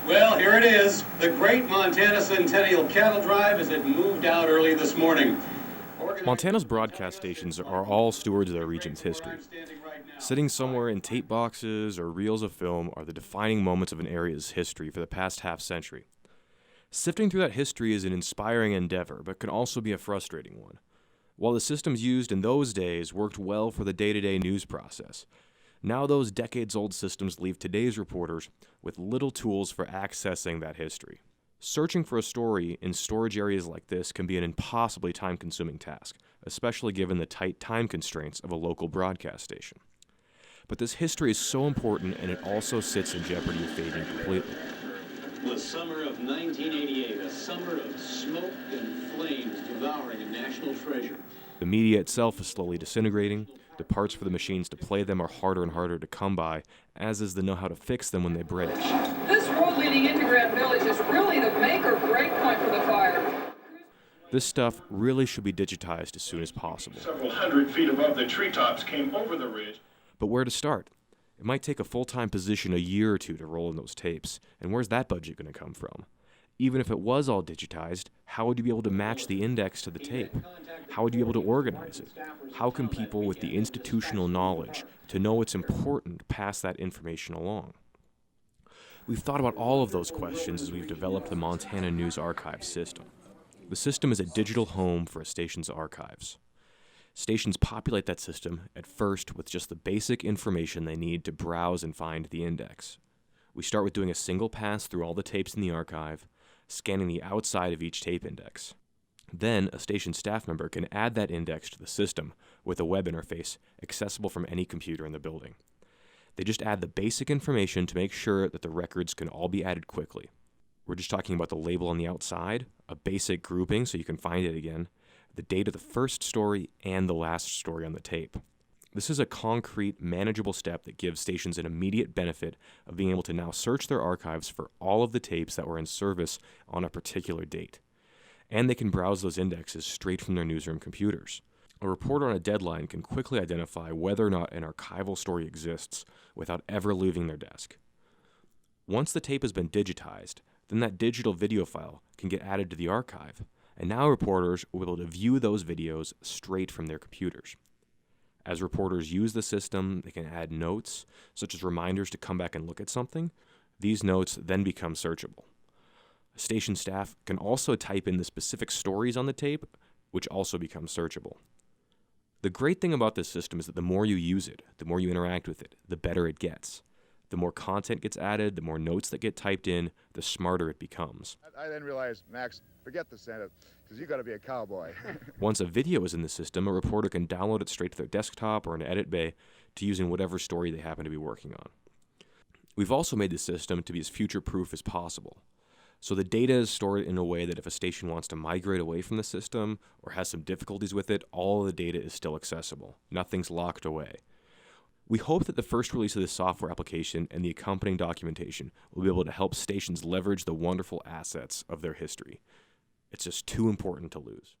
Well, here it is, the Great Montana Centennial Cattle Drive as it moved out early this morning. Montana's broadcast stations are all stewards of their region's history. Sitting somewhere in tape boxes or reels of film are the defining moments of an area's history for the past half-century. Sifting through that history is an inspiring endeavor, but can also be a frustrating one. While the systems used in those days worked well for the day-to-day news process, now those decades-old systems leave today's reporters with little tools for accessing that history. Searching for a story in storage areas like this can be an impossibly time-consuming task, especially given the tight time constraints of a local broadcast station. But this history is so important, and it also sits in jeopardy of fading completely. The summer of 1988, a summer of smoke and flames devouring a national treasure. The media itself is slowly disintegrating. The parts for the machines to play them are harder and harder to come by, as is the know-how to fix them when they break. This road leading into Grand Village is really the make or break point for the fire. This stuff really should be digitized as soon as possible. Several hundred feet above the treetops came over the ridge. But where to start? It might take a full-time position a year or two to roll in those tapes, and where's that budget going to come from? Even if it was all digitized, how would you be able to match the index to the tape? How would you be able to organize it? How can people with the institutional knowledge to know what's important pass that information along? We've thought about all of those questions as we've developed the Montana News Archive system. The system is a digital home for a station's archives. Stations populate that system at first with just the basic information they need to browse and find the index. We start with doing a single pass through all the tapes in the archive, scanning the outside of each tape index. Then, a station staff member can add that index to the system with a web interface accessible from any computer in the building. They just add the basic information to make sure that the records can all be added quickly. We're just talking about the label on the outside, a basic grouping so you can find it again, the date of the first story and the last story on the tape. This is a concrete, manageable step that gives stations an immediate benefit of being able to now search their archives for all of the tapes that were in service on a particular date. And they can browse those indexes straight from their newsroom computers. A reporter on a deadline can quickly identify whether or not an archival story exists without ever leaving their desk. Once the tape has been digitized, then that digital video file can get added to the archive, and now reporters will be able to view those videos straight from their computers. As reporters use the system, they can add notes, such as reminders to come back and look at something. These notes then become searchable. Station staff can also type in the specific stories on the tape, which also become searchable. The great thing about this system is that the more you use it, the more you interact with it, the better it gets. The more content gets added, the more notes that get typed in, the smarter it becomes. I then realized, Max, forget the Santa, because you got to be a cowboy. Once a video is in the system, a reporter can download it straight to their desktop or an edit bay to use in whatever story they happen to be working on. We've also made the system to be as future-proof as possible. So the data is stored in a way that if a station wants to migrate away from the system or has some difficulties with it, all of the data is still accessible. Nothing's locked away. We hope that the first release of this software application and the accompanying documentation will be able to help stations leverage the wonderful assets of their history. It's just too important to lose.